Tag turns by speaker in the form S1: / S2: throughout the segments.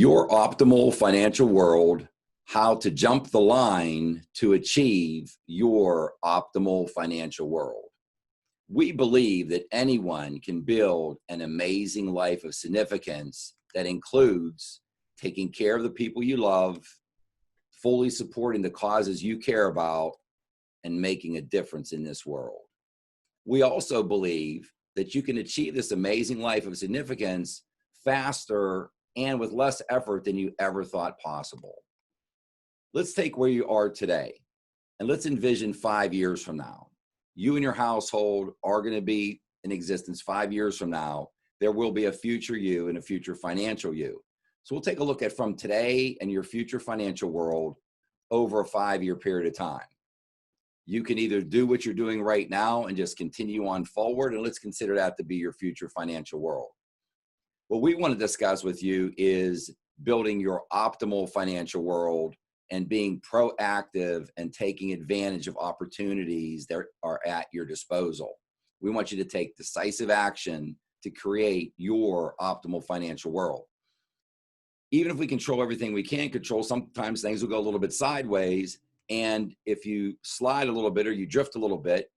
S1: Your optimal financial world, how to jump the line to achieve your optimal financial world. We believe that anyone can build an amazing life of significance that includes taking care of the people you love, fully supporting the causes you care about, and making a difference in this world. We also believe that you can achieve this amazing life of significance faster and with less effort than you ever thought possible. Let's take where you are today and let's envision 5 years from now. You and your household are going to be in existence 5 years from now. There will be a future you and a future financial you. So we'll take a look at from today and your future financial world over a 5-year period of time. You can either do what you're doing right now and just continue on forward, and let's consider that to be your future financial world. What we want to discuss with you is building your optimal financial world and being proactive and taking advantage of opportunities that are at your disposal. We want you to take decisive action to create your optimal financial world. Even if we control everything we can control, sometimes things will go a little bit sideways. And if you slide a little bit or you drift a little bit,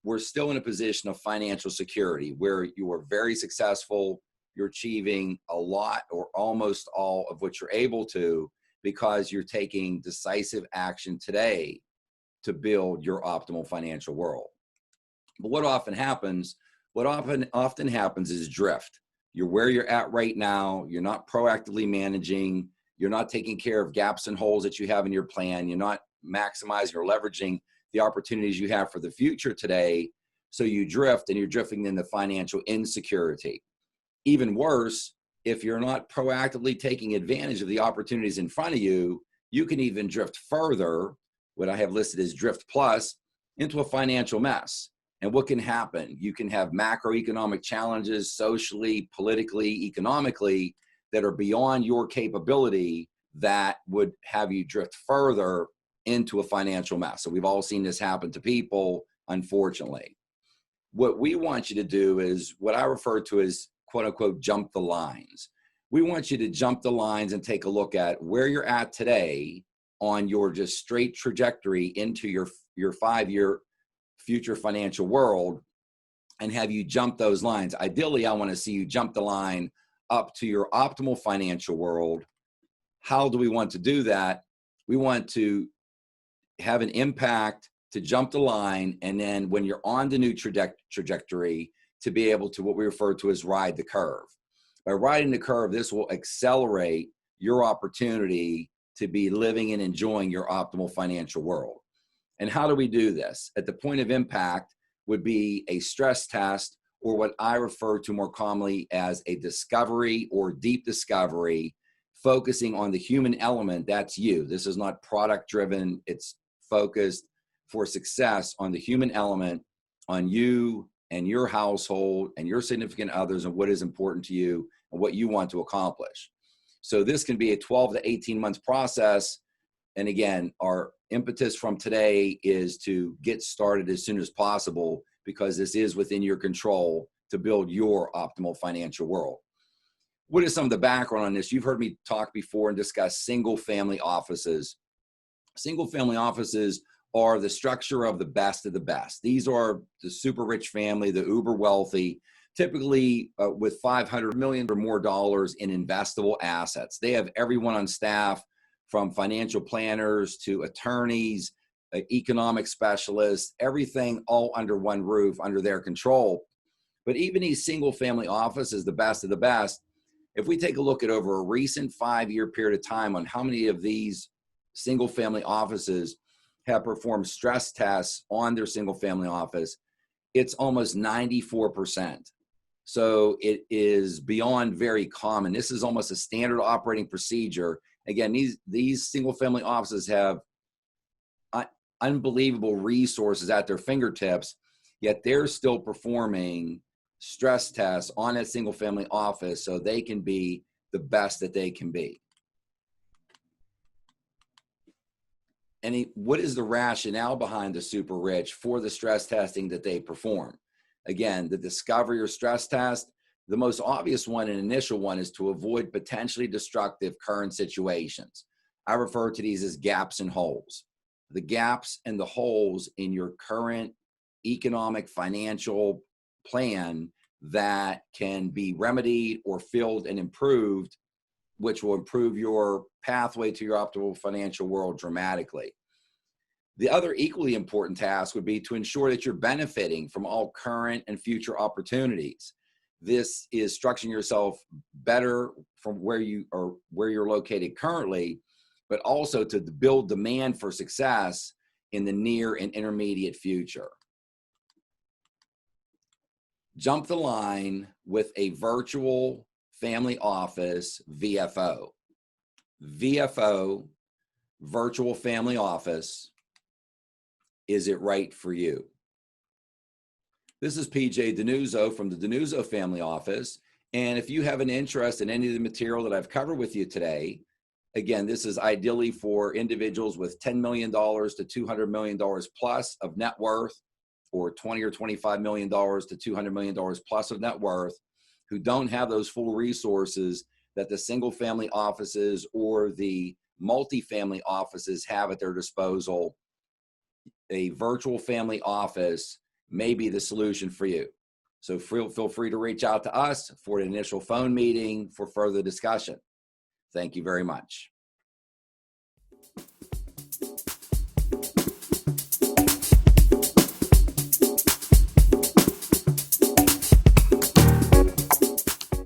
S1: we're still in a position of financial security where you are very successful. You're achieving a lot or almost all of what you're able to because you're taking decisive action today to build your optimal financial world. But what often happens is drift. You're where you're at right now. You're not proactively managing. You're not taking care of gaps and holes that you have in your plan. You're not maximizing or leveraging the opportunities you have for the future today. So you drift, and you're drifting into financial insecurity. Even worse, if you're not proactively taking advantage of the opportunities in front of you, you can even drift further, what I have listed as drift plus, into a financial mess. And what can happen? You can have macroeconomic challenges socially, politically, economically that are beyond your capability that would have you drift further into a financial mess. So we've all seen this happen to people, unfortunately. What we want you to do is what I refer to as quote unquote, jump the lines. We want you to jump the lines and take a look at where you're at today on your just straight trajectory into your 5-year future financial world and have you jump those lines. Ideally, I want to see you jump the line up to your optimal financial world. How do we want to do that? We want to have an impact to jump the line, and then when you're on the new trajectory, to be able to what we refer to as ride the curve. By riding the curve, this will accelerate your opportunity to be living and enjoying your optimal financial world. And how do we do this? At the point of impact would be a stress test, or what I refer to more commonly as a discovery or deep discovery, focusing on the human element. That's you. This is not product driven. It's focused for success on the human element, on you and your household and your significant others, and what is important to you and what you want to accomplish. So this can be a 12 to 18 month process. And again, our impetus from today is to get started as soon as possible, because this is within your control to build your optimal financial world. What is some of the background on this? You've heard me talk before and discuss single family offices. Single family offices are the structure of the best of the best. These are the super rich family, the uber wealthy, typically with $500 million or more in investable assets. They have everyone on staff, from financial planners to attorneys, economic specialists, everything all under one roof, under their control. But even these single family offices, the best of the best, if we take a look at over a recent 5-year period of time on how many of these single family offices have performed stress tests on their single family office, it's almost 94%. So it is beyond very common. This is almost a standard operating procedure. Again, these single family offices have unbelievable resources at their fingertips, yet they're still performing stress tests on a single family office so they can be the best that they can be. And what is the rationale behind the super rich for the stress testing that they perform? Again, the discovery or stress test, The most obvious one and initial one is to avoid potentially destructive current situations. I refer to these as gaps and holes. The gaps and the holes in your current economic financial plan that can be remedied or filled and improved, which will improve your pathway to your optimal financial world dramatically. The other equally important task would be to ensure that you're benefiting from all current and future opportunities. This is structuring yourself better from where you're located currently, but also to build demand for success in the near and intermediate future. Jump the line with a virtual family office, VFO. VFO, virtual family office. Is it right for you? This is PJ Denuzzo from the Denuzzo Family Office. And if you have an interest in any of the material that I've covered with you today, again, this is ideally for individuals with $10 million to $200 million plus of net worth, or $20 or $25 million to $200 million plus of net worth, who don't have those full resources that the single family offices or the multifamily offices have at their disposal. A virtual family office may be the solution for you. So feel free to reach out to us for an initial phone meeting for further discussion. Thank you very much.